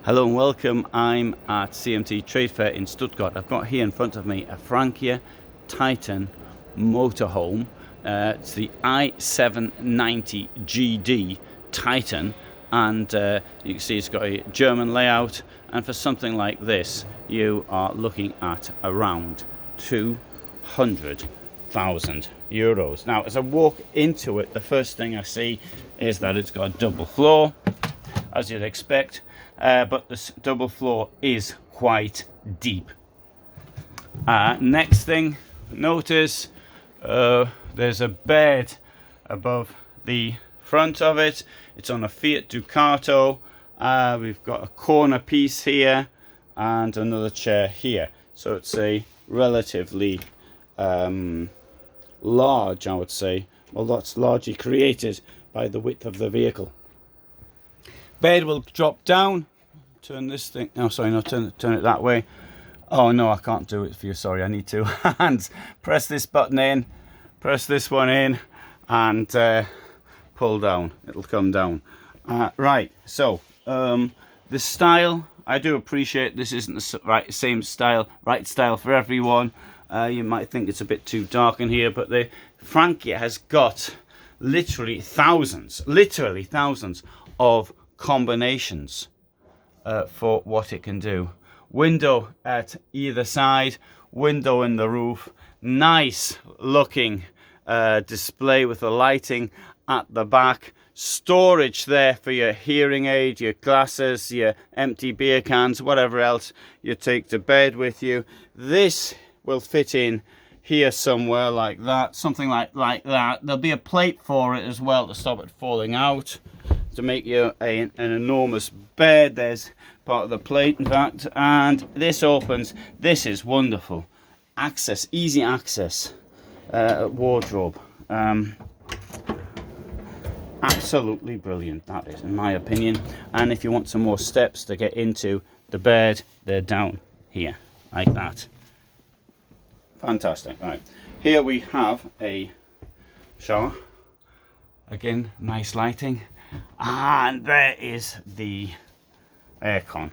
Hello and welcome. I'm at CMT Trade Fair in Stuttgart. I've got here in front of me a Frankia Titan motorhome. It's the i790GD Titan, and you can see it's got a German layout, and for something like this you are looking at around €200,000. Now as I walk into it, the first thing I see is that it's got a double floor, as you'd expect. But this double floor is quite deep. Next thing, notice there's a bed above the front of it. It's on a Fiat Ducato. We've got a corner piece here and another chair here. So it's a relatively large, I would say. Well, that's largely created by the width of the vehicle. Bed will drop down. Turn this thing. Oh, sorry, no, turn it that way. Oh no, I can't do it for you. Sorry, I need two hands. Press this button in, press this one in, and pull down. It'll come down. Right. So the style, I do appreciate this isn't the right style for everyone. You might think it's a bit too dark in here, but the Frankia has got literally thousands of combinations for what it can do. Window at either side, window in the roof, nice looking display with the lighting at the back, storage there for your hearing aid, your glasses, your empty beer cans, whatever else you take to bed with you. This will fit in here somewhere like that, something like that. There'll be a plate for it as well to stop it falling out, to make you an enormous bed. There's part of the plate, in fact, and this opens. This is wonderful. Access, easy access wardrobe. Absolutely brilliant, that is, in my opinion. And if you want some more steps to get into the bed, they're down here, like that. Fantastic. Right, here we have a shower. Again, nice lighting. And there is the aircon.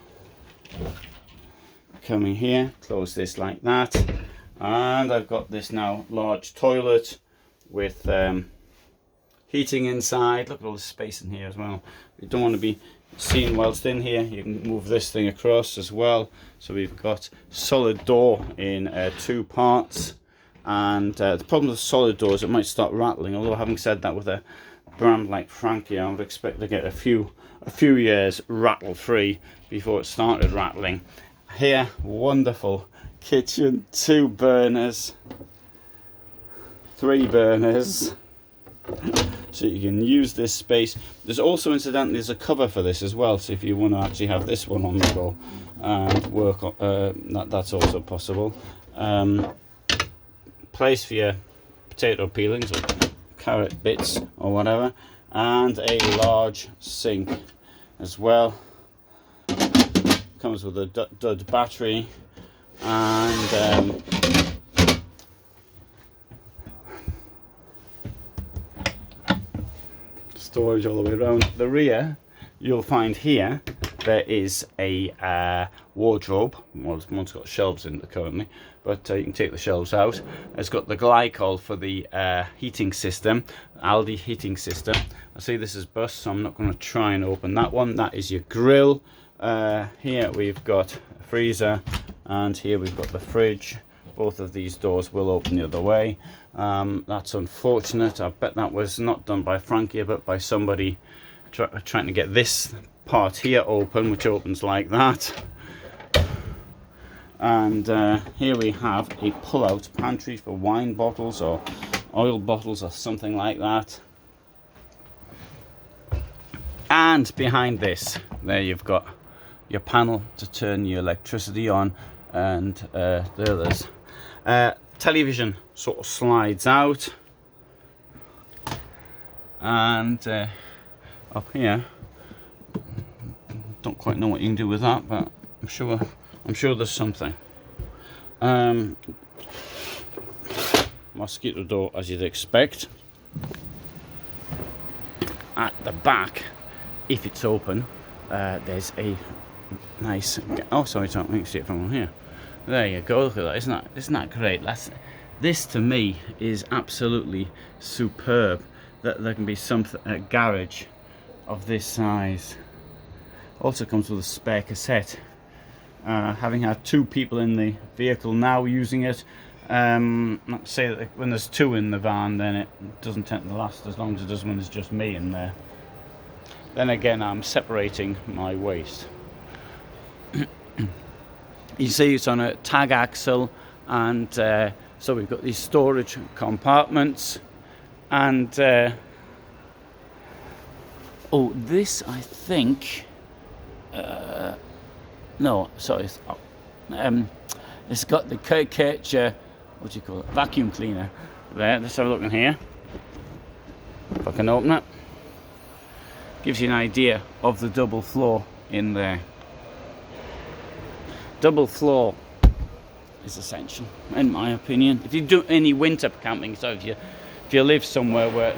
Coming here, close this like that, and I've got this now large toilet with heating inside. Look at all the space in here as well. You don't want to be seen whilst in here. You can move this thing across as well. So we've got solid door in two parts, and the problem with solid doors, it might start rattling. Although having said that, with a brand like Frankia, I would expect to get a few years rattle free before it started rattling. Here, wonderful kitchen, 2 burners, 3 burners, so you can use this space. There's also, incidentally, there's a cover for this as well, so if you want to actually have this one on the go and work on that's also possible. Place for your potato peelings or carrot bits or whatever, and a large sink as well. Comes with a dud battery, and storage all the way around. The rear, you'll find here there is a wardrobe. Well, one's got shelves in it currently, but you can take the shelves out. It's got the glycol for the heating system, Aldi heating system. I see this is bust, so I'm not going to try and open that one. That is your grill. Here we've got a freezer, and here we've got the fridge. Both of these doors will open the other way. That's unfortunate. I bet that was not done by Frankia, but by somebody trying to get this part here open, which opens like that. And here we have a pull-out pantry for wine bottles or oil bottles or something like that. And behind this, there you've got your panel to turn your electricity on, and there it is. Television sort of slides out, and up here, don't quite know what you can do with that, but I'm sure there's something. Mosquito door, as you'd expect. At the back, if it's open, there's a nice. Oh, sorry, we can see it from here. There you go. Look at that. Isn't that great? This to me is absolutely superb. That there can be a garage of this size. Also comes with a spare cassette. Having had 2 people in the vehicle now using it, not to say that when there's 2 in the van, then it doesn't tend to last as long as it does when there's just me in there. Then again, I'm separating my waste. You see it's on a tag axle, and so we've got these storage compartments, and oh, this I think no, sorry, it's got the Kircher, what do you call it, vacuum cleaner there. Let's have a look in here if I can open it. Gives you an idea of the double floor in there. Double floor is essential, in my opinion. If you do any winter camping, so if you live somewhere where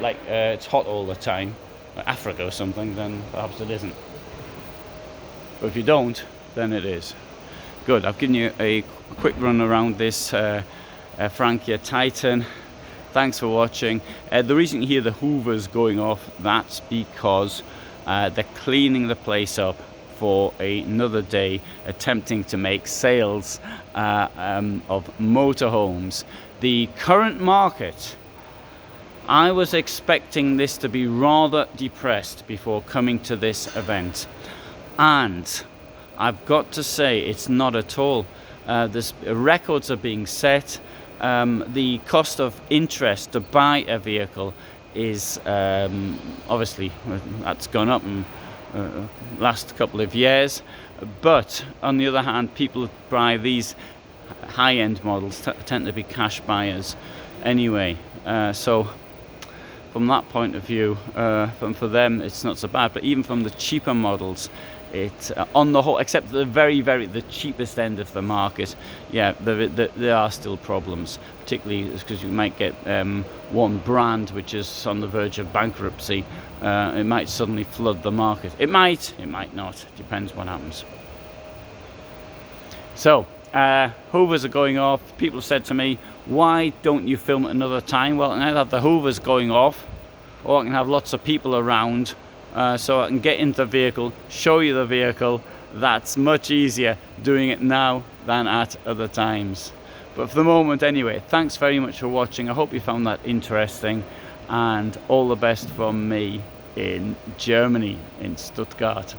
it's hot all the time, like Africa or something, then perhaps it isn't. But if you don't, then it is. Good. I've given you a quick run around this Frankia Titan. Thanks for watching. The reason you hear the hoovers going off, that's because they're cleaning the place up for another day, attempting to make sales of motorhomes. The current market, I was expecting this to be rather depressed before coming to this event, and I've got to say it's not at all. Records are being set. The cost of interest to buy a vehicle is obviously that's gone up in last couple of years, but on the other hand, people who buy these high-end models tend to be cash buyers anyway, so from that point of view, for them it's not so bad. But even from the cheaper models, it on the whole, except the the cheapest end of the market, yeah, there are still problems, particularly because you might get one brand which is on the verge of bankruptcy. It might suddenly flood the market. It might not, depends what happens. So hoovers are going off. People have said to me, why don't you film at another time? Well, I have the hoovers going off, or I can have lots of people around, so I can get into the vehicle, show you the vehicle. That's much easier doing it now than at other times. But for the moment anyway, thanks very much for watching. I hope you found that interesting, and all the best from me in Germany, in Stuttgart.